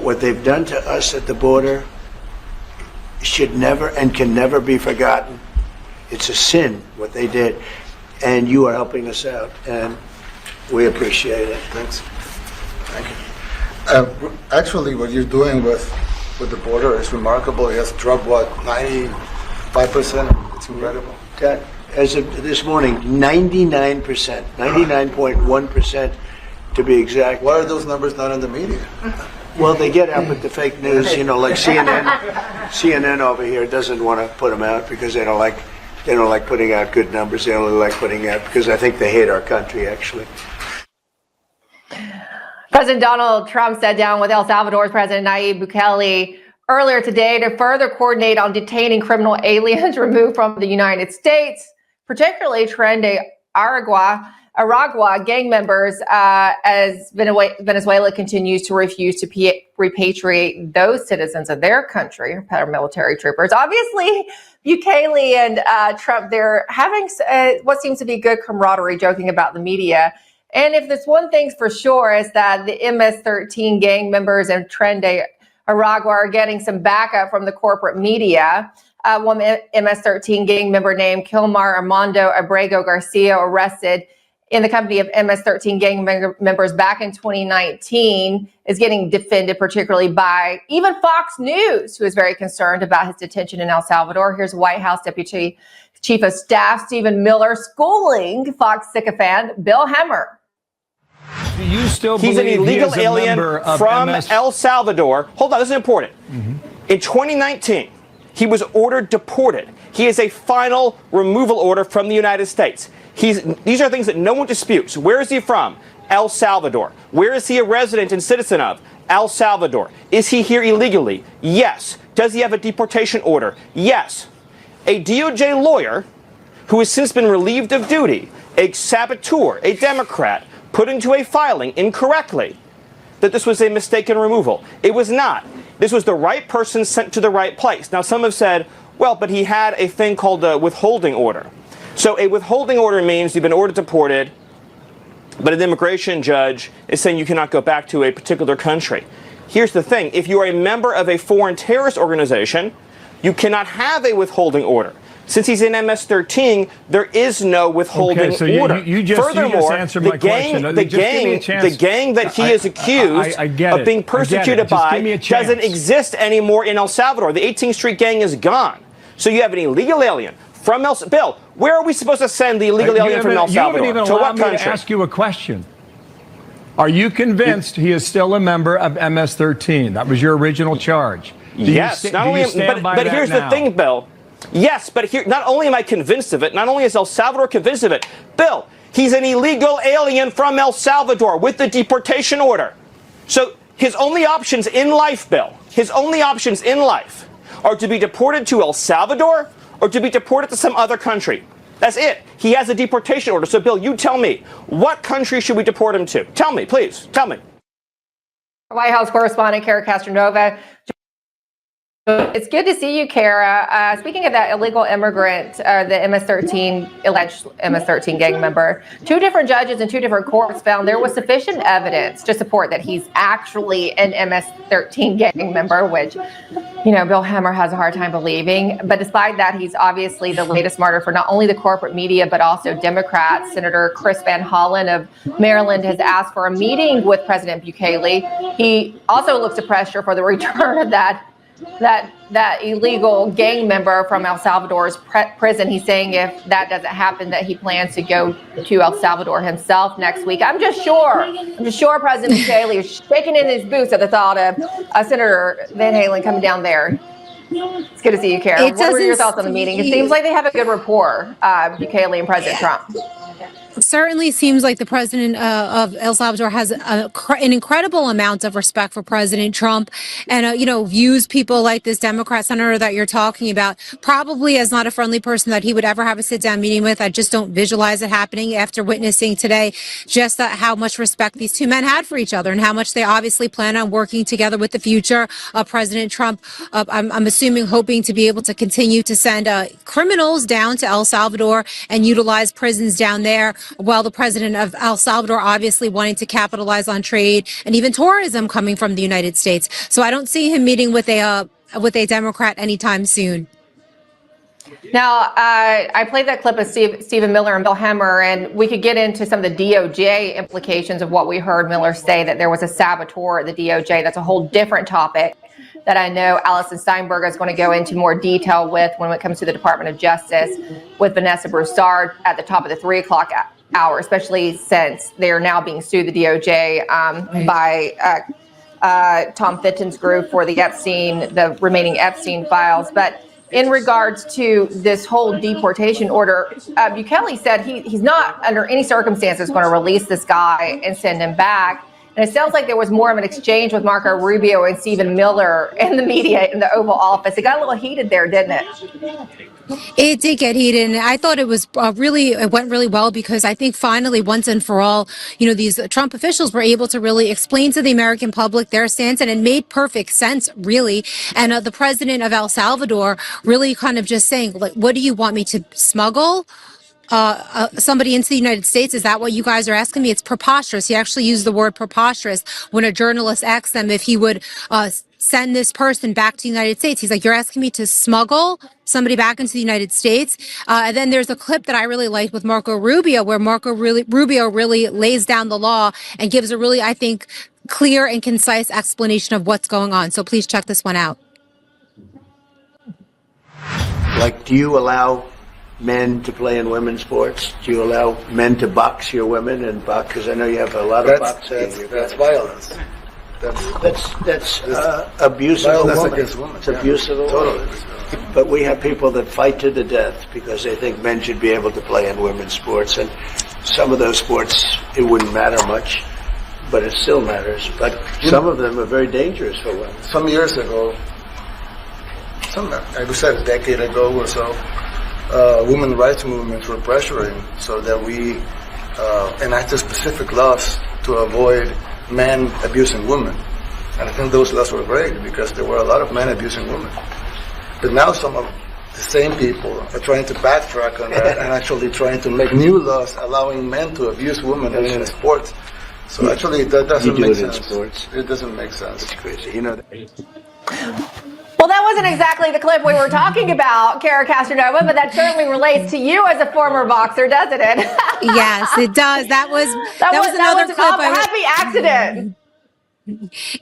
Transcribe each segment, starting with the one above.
what they've done to us at the border should never and can never be forgotten. It's a sin what they did, and you are helping us out, and we appreciate it. Thanks. Thank you. Actually, what you're doing with the border is remarkable. It has dropped, what, 95%? It's incredible. That, as of this morning, 99%, 99.1% to be exact. Why are those numbers not in the media? Well, they get out with the fake news, you know, like CNN over here doesn't want to put them out because they don't like putting out good numbers. They only like putting out because I think they hate our country, actually. President Donald Trump sat down with El Salvador's President Nayib Bukele earlier today to further coordinate on detaining criminal aliens removed from the United States, particularly Tren de Aragua gang members, as Venezuela continues to refuse to repatriate those citizens of their country, paramilitary troopers. Obviously, Bukele and Trump, they're having what seems to be good camaraderie, joking about the media. And if there's one thing's for sure is that the MS-13 gang members and Tren de Aragua are getting some backup from the corporate media. One MS-13 gang member named Kilmar Armando Abrego Garcia arrested in the company of MS-13 gang members back in 2019 is getting defended, particularly by even Fox News, who is very concerned about his detention in El Salvador. Here's White House Deputy Chief of Staff Stephen Miller schooling Fox sycophant Bill Hemmer. Do you still He's believe an illegal he is a alien member of from MS? El Salvador. Hold on, this is important. In 2019, he was ordered deported. He has a final removal order from the United States. These are things that no one disputes. Where is he from? El Salvador. Where is he a resident and citizen of? El Salvador. Is he here illegally? Yes. Does he have a deportation order? Yes. A DOJ lawyer who has since been relieved of duty, a saboteur, a Democrat, put into a filing incorrectly that this was a mistaken removal. It was not. This was the right person sent to the right place. Now, some have said, well, but he had a thing called a withholding order. So a withholding order means you've been ordered deported, but an immigration judge is saying you cannot go back to a particular country. Here's the thing. If you are a member of a foreign terrorist organization, you cannot have a withholding order. Since he's in MS-13, there is no withholding order. Furthermore, the gang that he is accused of being persecuted by doesn't exist anymore in El Salvador. The 18th Street gang is gone. So you have an illegal alien from El Salvador. Bill, where are we supposed to send the illegal alien from El Salvador? You haven't even allowed me to ask you a question. Are you convinced he is still a member of MS-13? That was your original charge. Yes. But here's the thing, Bill. Yes, but here, not only am I convinced of it, not only is El Salvador convinced of it, Bill, he's an illegal alien from El Salvador with the deportation order. So his only options in life, Bill, his only options in life are to be deported to El Salvador or to be deported to some other country. That's it. He has a deportation order. So, Bill, you tell me, what country should we deport him to? Tell me, please. Tell me. White House correspondent Kara Castronova. It's good to see you, Kara. Speaking of that illegal immigrant, the MS-13, alleged MS-13 gang member, two different judges and two different courts found there was sufficient evidence to support that he's actually an MS-13 gang member, which, you know, Bill Hemmer has a hard time believing. But despite that, he's obviously the latest martyr for not only the corporate media, but also Democrats. Senator Chris Van Hollen of Maryland has asked for a meeting with President Bukele. He also looks to pressure for the return of that illegal gang member from El Salvador's prison. He's saying if that doesn't happen, that he plans to go to El Salvador himself next week. I'm just sure President Bukele is shaking in his boots at the thought of Senator Van Halen coming down there. It's good to see you, Kara. What were your thoughts on the meeting? It seems like they have a good rapport, Bukele and President Trump. It certainly seems like the president of El Salvador has an incredible amount of respect for President Trump and, views people like this Democrat senator that you're talking about probably as not a friendly person that he would ever have a sit down meeting with. I just don't visualize it happening after witnessing today just how much respect these two men had for each other and how much they obviously plan on working together with the future of President Trump. I'm assuming hoping to be able to continue to send criminals down to El Salvador and utilize prisons down there there, while the president of El Salvador obviously wanting to capitalize on trade and even tourism coming from the United States. So I don't see him meeting with a Democrat anytime soon. Now, I played that clip of Stephen Miller and Bill Hemmer, and we could get into some of the DOJ implications of what we heard Miller say, that there was a saboteur at the DOJ. That's a whole different topic that I know Allison Steinberg is going to go into more detail with when it comes to the Department of Justice with Vanessa Broussard at the top of the 3 o'clock hour, especially since they are now being sued, the DOJ, by Tom Fitton's group for the remaining Epstein files. But in regards to this whole deportation order, Bukele said he's not under any circumstances going to release this guy and send him back. And it sounds like there was more of an exchange with Marco Rubio and Stephen Miller in the media in the Oval Office. It got a little heated there, didn't it? It did get heated, and I thought it went really well, because I think finally, once and for all, these Trump officials were able to really explain to the American public their stance, and it made perfect sense, really. And the president of El Salvador really kind of just saying, like, what do you want me to smuggle? Somebody into the United States? Is that what you guys are asking me? It's preposterous. He actually used the word preposterous when a journalist asked them if he would send this person back to the United States. He's like, you're asking me to smuggle somebody back into the United States? And then there's a clip that I really liked with Marco Rubio, where Rubio really lays down the law and gives a really, I think, clear and concise explanation of what's going on. So please check this one out. Like, do you allow men to play in women's sports? Do you allow men to box your women and box? Because I know you have a lot of boxing. That's violence. That's abuse of a Violence woman. against women. It's abuse of a Totally. woman. But we have people that fight to the death because they think men should be able to play in women's sports. And some of those sports, it wouldn't matter much, but it still matters. But some of them are very dangerous for women. Some years ago, I would say a decade ago or so, women rights movements were pressuring so that we enacted specific laws to avoid men abusing women. And I think those laws were great because there were a lot of men abusing women. But now some of the same people are trying to backtrack on that and actually trying to make new laws allowing men to abuse women in sports. So actually that doesn't make sense. Sports. It doesn't make sense. It's crazy. You know that. Well, that wasn't exactly the clip we were talking about, Kara Castronova, but that certainly relates to you as a former boxer, doesn't it? Yes, it does. That was another clip. Happy accident.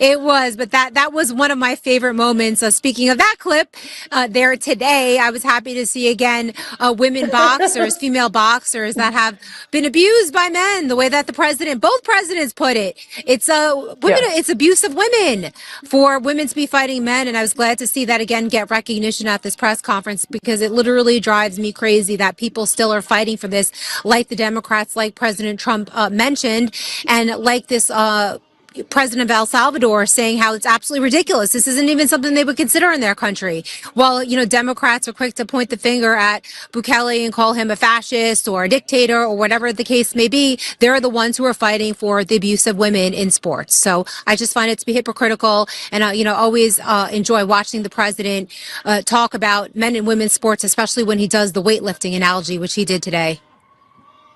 It was, but that was one of my favorite moments. Speaking of that clip, there today, I was happy to see again women boxers, female boxers that have been abused by men. The way that both presidents put it, it's it's abuse of women for women to be fighting men, and I was glad to see that again get recognition at this press conference, because it literally drives me crazy that people still are fighting for this, like the Democrats, like President Trump mentioned, and like this. President of El Salvador saying how it's absolutely ridiculous. This isn't even something they would consider in their country. While, Democrats are quick to point the finger at Bukele and call him a fascist or a dictator or whatever the case may be, they're the ones who are fighting for the abuse of women in sports. So I just find it to be hypocritical, and, always enjoy watching the president talk about men and women's sports, especially when he does the weightlifting analogy, which he did today.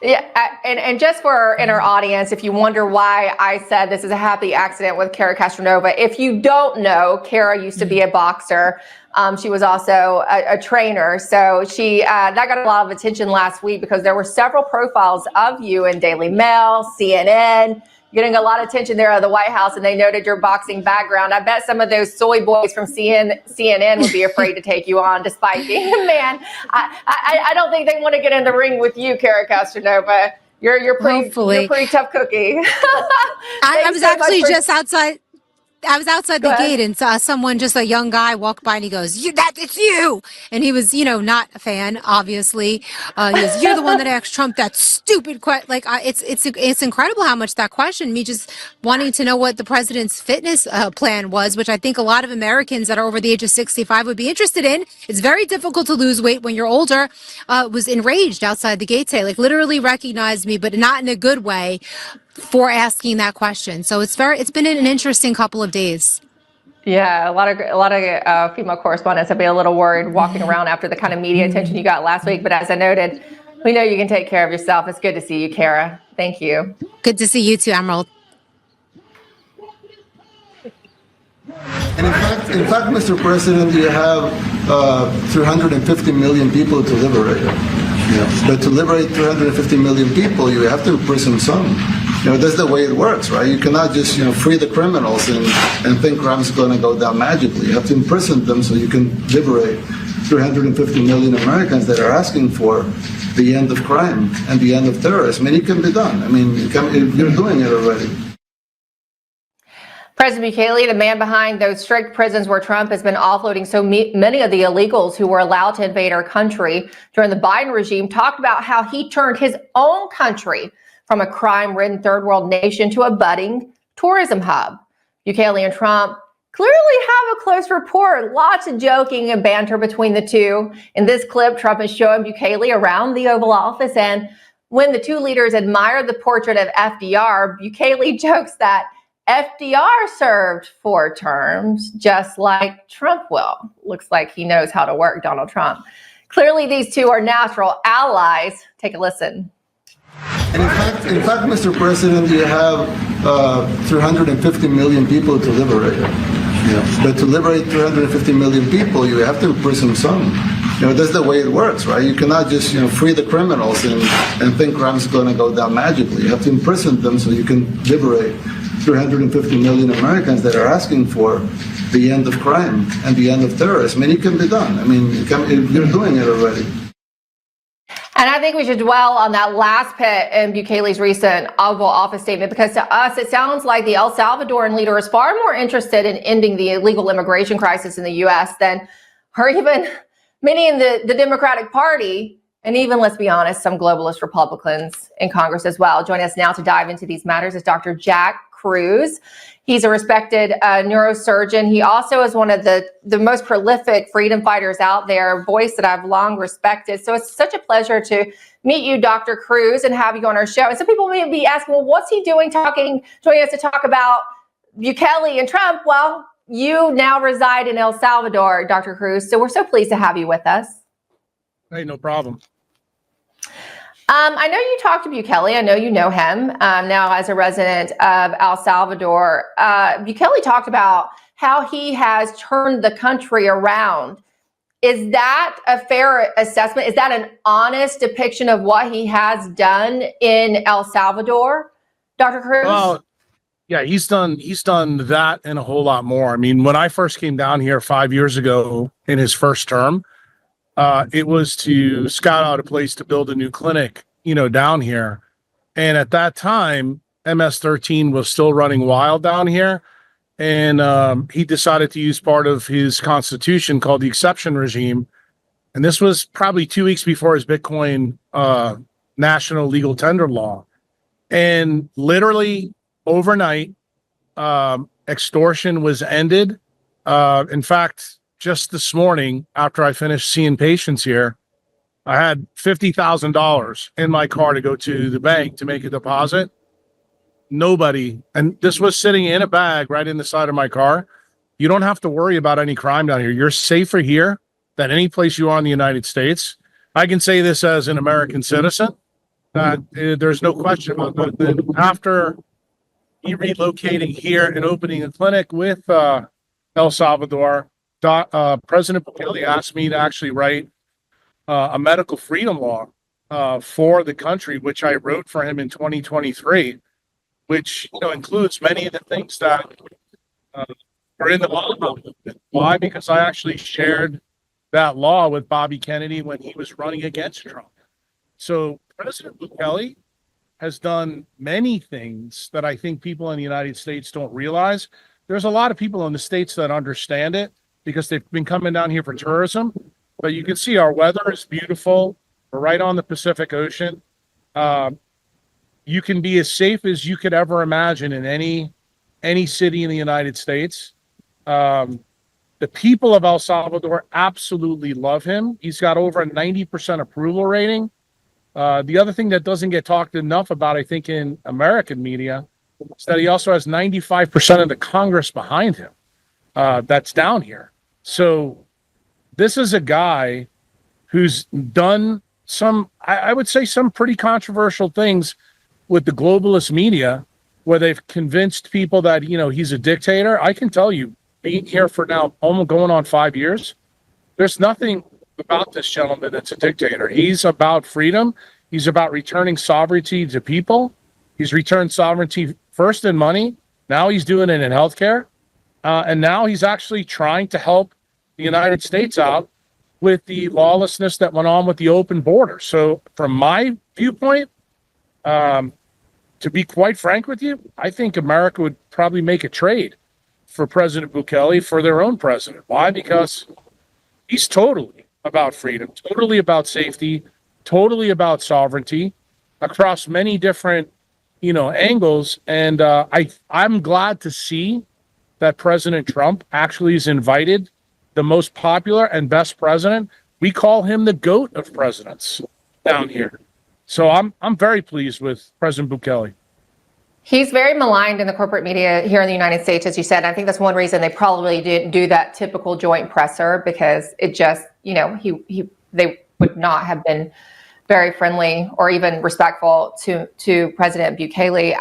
Yeah, and just in our audience, if you wonder why I said this is a happy accident with Kara Castronova, if you don't know, Kara used to be a boxer. She was also a trainer. So that got a lot of attention last week because there were several profiles of you in Daily Mail, CNN, getting a lot of attention there at the White House, and they noted your boxing background. I bet some of those soy boys from CNN would be afraid to take you on, despite being a man. I don't think they want to get in the ring with you, Kara Castronova. You're pretty tough cookie. I was actually just outside. I was outside the gate and saw someone, just a young guy, walk by, and he goes, it's you. And he was, not a fan, obviously. He goes, you're the one that asked Trump that stupid question. Like, it's incredible how much that questioned me, just wanting to know what the president's fitness plan was, which I think a lot of Americans that are over the age of 65 would be interested in. It's very difficult to lose weight when you're older. Was enraged outside the gate today, like literally recognized me, but not in a good way, for asking that question. So it's been an interesting couple of days. Yeah, a lot of female correspondents have been a little worried walking around after the kind of media attention you got last week. But as I noted, We know you can take care of yourself. It's good to see you, Kara. Thank you. Good to see you too, Emerald. And in fact, Mr. President, you have 350 million people to liberate. Yeah. But to liberate 350 million people, you have to imprison some. That's the way it works, right? You cannot just, free the criminals and think crime's going to go down magically. You have to imprison them so you can liberate 350 million Americans that are asking for the end of crime and the end of terrorism. And it can be done. I mean, you're doing it already. President Bukele, the man behind those strict prisons where Trump has been offloading so many of the illegals who were allowed to invade our country during the Biden regime, talked about how he turned his own country from a crime-ridden third world nation to a budding tourism hub. Bukele and Trump clearly have a close rapport. Lots of joking and banter between the two. In this clip, Trump is showing Bukele around the Oval Office, and when the two leaders admire the portrait of FDR, Bukele jokes that FDR served 4 terms, just like Trump will. Looks like he knows how to work Donald Trump. Clearly, these two are natural allies. Take a listen. And in fact, Mr. President, you have 350 million people to liberate. Yeah. But to liberate 350 million people, you have to imprison some. That's the way it works, right? You cannot just, free the criminals and think crime's going to go down magically. You have to imprison them so you can liberate 350 million Americans that are asking for the end of crime and the end of terrorism. And it can be done. I mean, you're doing it already. And I think we should dwell on that last bit in Bukele's recent Oval Office statement, because to us, it sounds like the El Salvadoran leader is far more interested in ending the illegal immigration crisis in the U.S. than, or even many in the Democratic Party, and even, let's be honest, some globalist Republicans in Congress as well. Joining us now to dive into these matters is Dr. Jack Kruse. He's a respected neurosurgeon. He also is one of the most prolific freedom fighters out there, a voice that I've long respected. So it's such a pleasure to meet you, Dr. Kruse, and have you on our show. And some people may be asking, well, what's he doing joining us to talk about Bukele and Trump? Well, you now reside in El Salvador, Dr. Kruse. So we're so pleased to have you with us. Hey, no problem. I know you talked to Bukele. I know you know him now as a resident of El Salvador. Bukele talked about how he has turned the country around. Is that a fair assessment? Is that an honest depiction of what he has done in El Salvador, Dr. Kruse? Well, yeah, he's done that and a whole lot more. I mean, when I first came down here 5 years ago in his first term, it was to scout out a place to build a new clinic, down here. And at that time, MS-13 was still running wild down here. And he decided to use part of his constitution called the exception regime. And this was probably 2 weeks before his Bitcoin national legal tender law. And literally overnight, extortion was ended. In fact, just this morning, after I finished seeing patients here, I had $50,000 in my car to go to the bank to make a deposit. Nobody, and this was sitting in a bag right in the side of my car. You don't have to worry about any crime down here. You're safer here than any place you are in the United States. I can say this as an American citizen, that there's no question about that. Then after relocating here and opening a clinic with El Salvador, President Bukele asked me to actually write a medical freedom law for the country, which I wrote for him in 2023, which includes many of the things that are in the law. Why? Because I actually shared that law with Bobby Kennedy when he was running against Trump. So President Bukele has done many things that I think people in the United States don't realize. There's a lot of people in the States that understand it because they've been coming down here for tourism. But you can see our weather is beautiful. We're right on the Pacific Ocean. You can be as safe as you could ever imagine in any city in the United States. The people of El Salvador absolutely love him. He's got over a 90% approval rating. The other thing that doesn't get talked enough about, I think, in American media, is that he also has 95% of the Congress behind him that's down here. So this is a guy who's done I would say some pretty controversial things with the globalist media, where they've convinced people that, he's a dictator. I can tell you, being here for now almost going on 5 years, there's nothing about this gentleman that's a dictator. He's about freedom. He's about returning sovereignty to people. He's returned sovereignty first in money. Now he's doing it in healthcare. And now he's actually trying to help the United States out with the lawlessness that went on with the open border. So from my viewpoint, to be quite frank with you, I think America would probably make a trade for President Bukele for their own president. Why? Because he's totally about freedom, totally about safety, totally about sovereignty across many different, angles. And I'm glad to see that President Trump actually is invited, the most popular and best president. We call him the GOAT of presidents down here. So I'm very pleased with President Bukele. He's very maligned in the corporate media here in the United States, as you said. I think that's one reason they probably didn't do that typical joint presser, because it just, they would not have been very friendly or even respectful to President Bukele.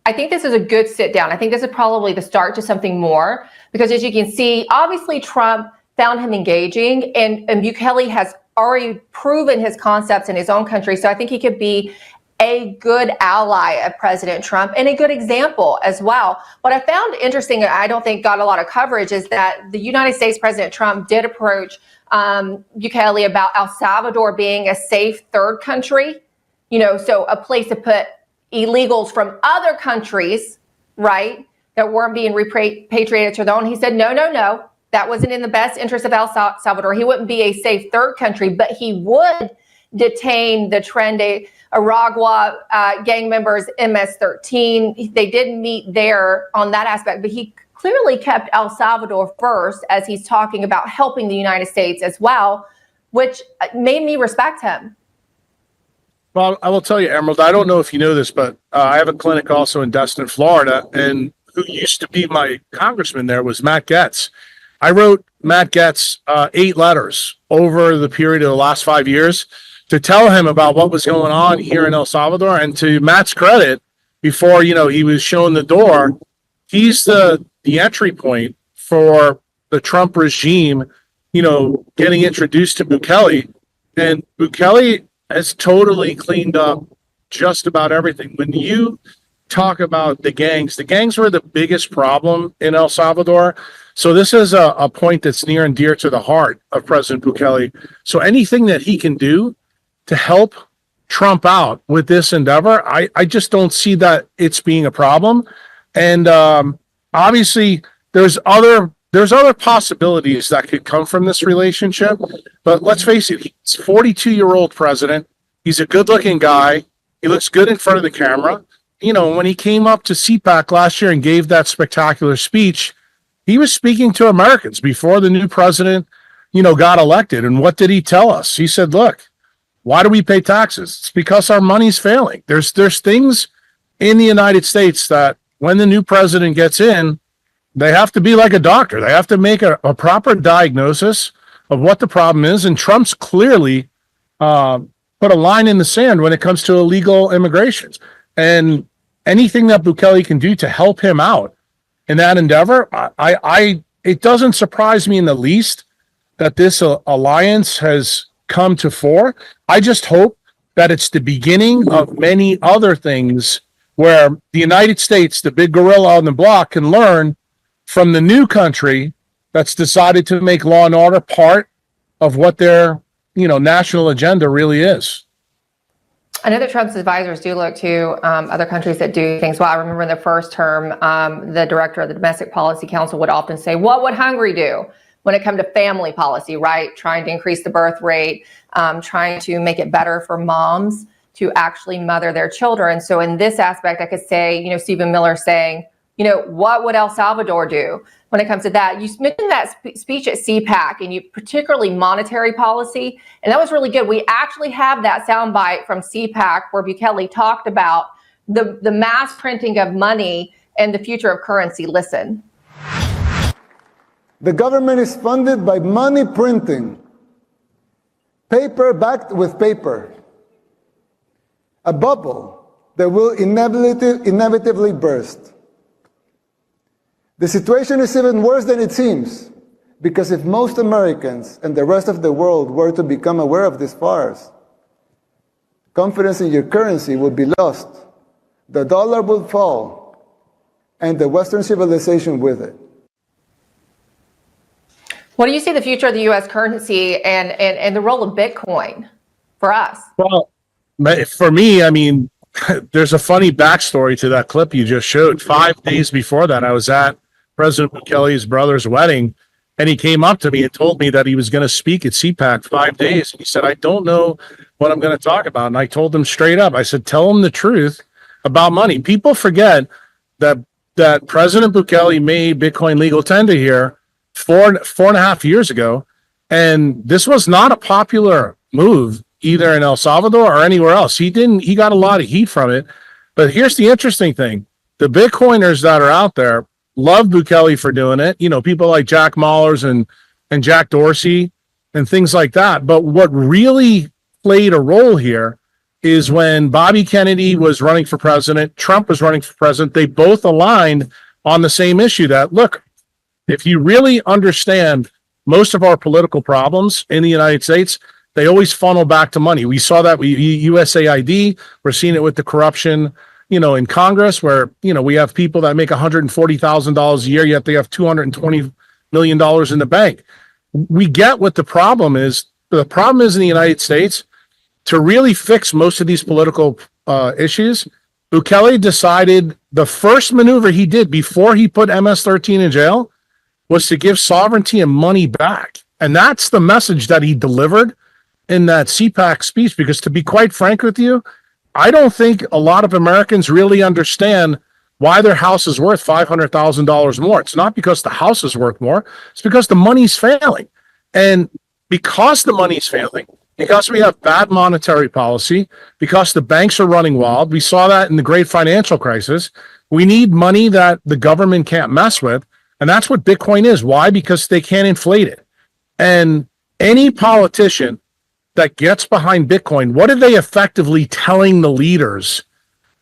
I think this is a good sit down. I think this is probably the start to something more, because as you can see, obviously Trump found him engaging, and Bukele has already proven his concepts in his own country. So I think he could be a good ally of President Trump and a good example as well. What I found interesting, and I don't think got a lot of coverage, is that the United States President Trump did approach Bukele about El Salvador being a safe third country, so a place to put illegals from other countries, right, that weren't being repatriated to their own. He said, no, that wasn't in the best interest of El Salvador. He wouldn't be a safe third country, but he would detain the Trende Aragua gang members, MS-13. They didn't meet there on that aspect, but he clearly kept El Salvador first as he's talking about helping the United States as well, which made me respect him. Well, I will tell you, Emerald, I don't know if you know this, but I have a clinic also in Destin, Florida, and who used to be my congressman there was Matt Gaetz. I wrote Matt Gaetz 8 letters over the period of the last 5 years to tell him about what was going on here in El Salvador. And to Matt's credit, before, he was shown the door, he's the entry point for the Trump regime, getting introduced to Bukele. And Bukele has totally cleaned up just about everything. When you talk about the gangs were the biggest problem in El Salvador. So this is a point that's near and dear to the heart of President Bukele. So anything that he can do to help Trump out with this endeavor, I just don't see that it's being a problem. And obviously there's other possibilities that could come from this relationship. But let's face it, he's a 42-year-old president. He's a good-looking guy. He looks good in front of the camera. When he came up to CPAC last year and gave that spectacular speech, he was speaking to Americans before the new president, got elected. And what did he tell us? He said, look, why do we pay taxes? It's because our money's failing. There's things in the United States that when the new president gets in, they have to be like a doctor. They have to make a proper diagnosis of what the problem is. And Trump's clearly put a line in the sand when it comes to illegal immigration. And anything that Bukele can do to help him out in that endeavor, it doesn't surprise me in the least that this alliance has come to fore. I just hope that it's the beginning of many other things where the United States, the big gorilla on the block, can learn from the new country that's decided to make law and order part of what their, national agenda really is. I know that Trump's advisors do look to other countries that do things well. I remember in the first term, the director of the Domestic Policy Council would often say, what would Hungary do when it comes to family policy, right? Trying to increase the birth rate, trying to make it better for moms to actually mother their children. So in this aspect, I could say, Stephen Miller saying, what would El Salvador do when it comes to that? You mentioned that speech at CPAC, and you particularly monetary policy, and that was really good. We actually have that soundbite from CPAC where Bukele talked about the mass printing of money and the future of currency. Listen. The government is funded by money printing. Paper backed with paper. A bubble that will inevitably burst. The situation is even worse than it seems, because if most Americans and the rest of the world were to become aware of this farce, confidence in your currency would be lost, the dollar would fall, and the Western civilization with it. What do you see the future of the U.S. currency and the role of Bitcoin for us? Well, for me, I mean, there's a funny backstory to that clip you just showed. 5 days before that, I was at President Bukele's brother's wedding, and he came up to me and told me that he was going to speak at CPAC 5 days. He said, I don't know what I'm going to talk about. And I told him straight up, I said, tell him the truth about money. People forget that President Bukele made Bitcoin legal tender here four and a half years ago. And this was not a popular move either in El Salvador or anywhere else. He got a lot of heat from it. But here's the interesting thing. The Bitcoiners that are out there love Bukele for doing it. You know, people like Jack Mallers and Jack Dorsey and things like that. But what really played a role here is when Bobby Kennedy was running for president, Trump was running for president, they both aligned on the same issue that, look, if you really understand most of our political problems in the United States, they always funnel back to money. We saw that with USAID. We're seeing it with the corruption, you know, in Congress, where, you know, we have people that make $140,000 a year, yet they have $220 million in the bank. We get what the problem is. The problem is in the United States, to really fix most of these political issues, Bukele decided the first maneuver he did before he put MS-13 in jail was to give sovereignty and money back. And that's the message that he delivered in that CPAC speech, because to be quite frank with you, I don't think a lot of Americans really understand why their house is worth $500,000 more. It's not because the house is worth more. It's because the money's failing. And because the money's failing, because we have bad monetary policy, because the banks are running wild, we saw that in the great financial crisis, we need money that the government can't mess with. And that's what Bitcoin is. Why? Because they can't inflate it. And any politician that gets behind Bitcoin, what are they effectively telling the leaders,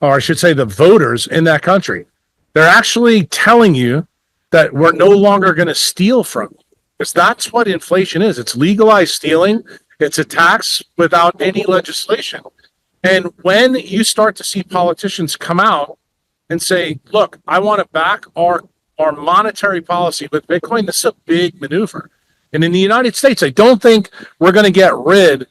or I should say the voters in that country? They're actually telling you that we're no longer going to steal from you. Because that's what inflation is. It's legalized stealing. It's a tax without any legislation. And when you start to see politicians come out and say, look, I want to back our monetary policy with Bitcoin, this is a big maneuver. And in the United States, I don't think we're going to get rid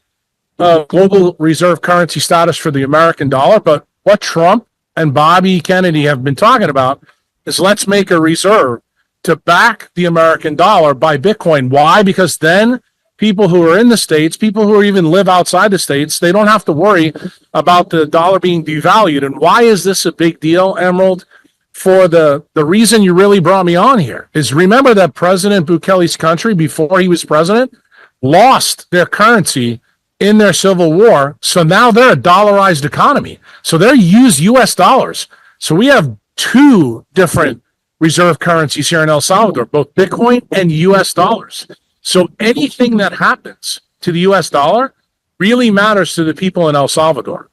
of global reserve currency status for the American dollar. But what Trump and Bobby Kennedy have been talking about is let's make a reserve to back the American dollar by Bitcoin. Why? Because then people who are in the States, people who even live outside the States, they don't have to worry about the dollar being devalued. And why is this a big deal, Emerald? For the reason you really brought me on here is, remember that President Bukele's country, before he was president, lost their currency in their civil war. So now they're a dollarized economy. So they use US dollars. So we have two different reserve currencies here in El Salvador, both Bitcoin and US dollars. So anything that happens to the US dollar really matters to the people in El Salvador.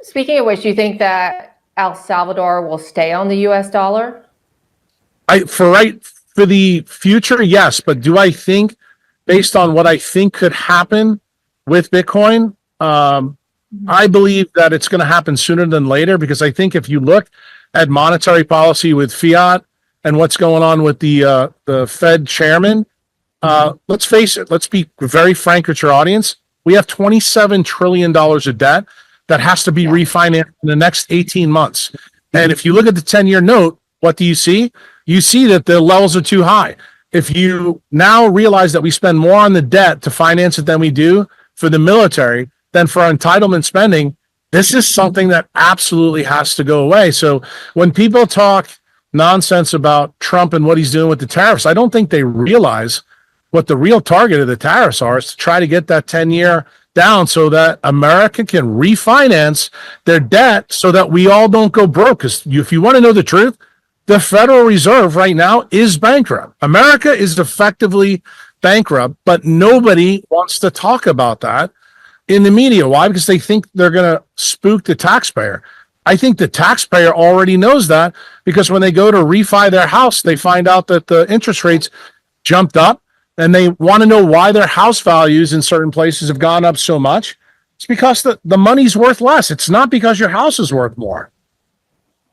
Speaking of which, do you think that El Salvador will stay on the U.S. dollar? For the future, yes. But do I think, based on what I think could happen with Bitcoin, I believe that it's going to happen sooner than later, because I think if you look at monetary policy with fiat and what's going on with the Fed chairman, let's face it, let's be very frank with your audience. We have $27 trillion of debt that has to be refinanced in the next 18 months. And if you look at the 10-year note, what do you see? You see that the levels are too high. If you now realize that we spend more on the debt to finance it than we do for the military, than for entitlement spending, this is something that absolutely has to go away. So when people talk nonsense about Trump and what he's doing with the tariffs, I don't think they realize what the real target of the tariffs are, is to try to get that 10-year down so that America can refinance their debt so that we all don't go broke. Because if you want to know the truth, the Federal Reserve right now is bankrupt. America is effectively bankrupt, but nobody wants to talk about that in the media. Why? Because they think they're going to spook the taxpayer. I think the taxpayer already knows that, because when they go to refi their house, they find out that the interest rates jumped up, and they want to know why their house values in certain places have gone up so much. It's because the money's worth less. It's not because your house is worth more.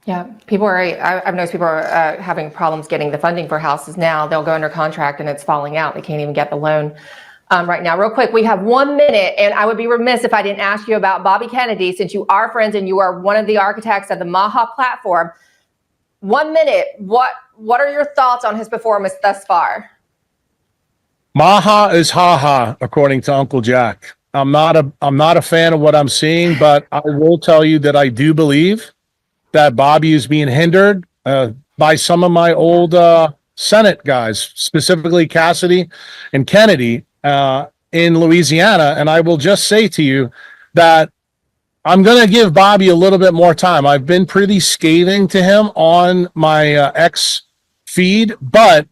Yeah, people are, I've noticed people are having problems getting the funding for houses now. They'll go under contract and it's falling out. They can't even get the loan right now. Real quick, we have 1 minute, and I would be remiss if I didn't ask you about Bobby Kennedy, since you are friends and you are one of the architects of the Maha platform. 1 minute, what are your thoughts on his performance thus far? Maha is ha-ha, according to Uncle Jack. I'm not a fan of what I'm seeing, but I will tell you that I do believe that Bobby is being hindered by some of my old Senate guys, specifically Cassidy and Kennedy in Louisiana. And I will just say to you that I'm going to give Bobby a little bit more time. I've been pretty scathing to him on my X feed, but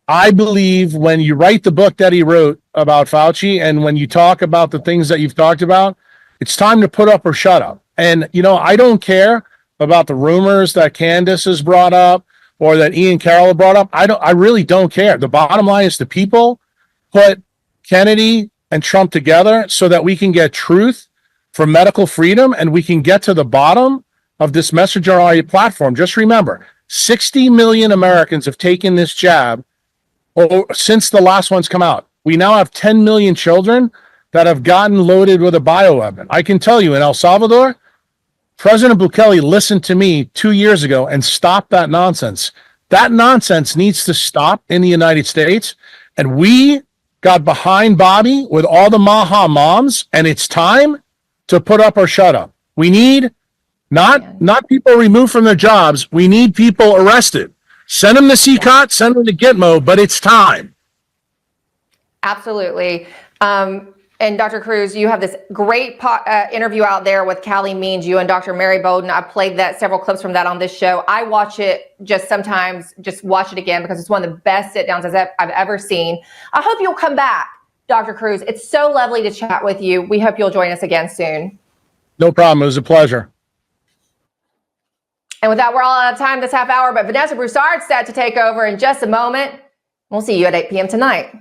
I believe when you write the book that he wrote about Fauci, and when you talk about the things that you've talked about, it's time to put up or shut up. And, you know, I don't care about the rumors that Candace has brought up or that Ian Carroll brought up. I really don't care. The bottom line is the people put Kennedy and Trump together so that we can get truth for medical freedom, and we can get to the bottom of this messenger RNA platform. Just remember, 60 million Americans have taken this jab since the last one's come out. We now have 10 million children that have gotten loaded with a bioweapon. I can tell you, in El Salvador, President Bukele listened to me 2 years ago and stopped that nonsense. That nonsense needs to stop in the United States. And we got behind Bobby with all the Maha moms, and it's time to put up or shut up. We need not people removed from their jobs. We need people arrested. Send them to CCOT, send them to Gitmo, but it's time. Absolutely. And Dr. Kruse, you have this great interview out there with Callie Means, you and Dr. Mary Bowden. I played several clips from that on this show. I watch it sometimes watch it again, because it's one of the best sit downs I've ever seen. I hope you'll come back, Dr. Kruse. It's so lovely to chat with you. We hope you'll join us again soon. No problem. It was a pleasure. And with that, we're all out of time this half hour, but Vanessa Broussard's set to take over in just a moment. We'll see you at 8 p.m. tonight.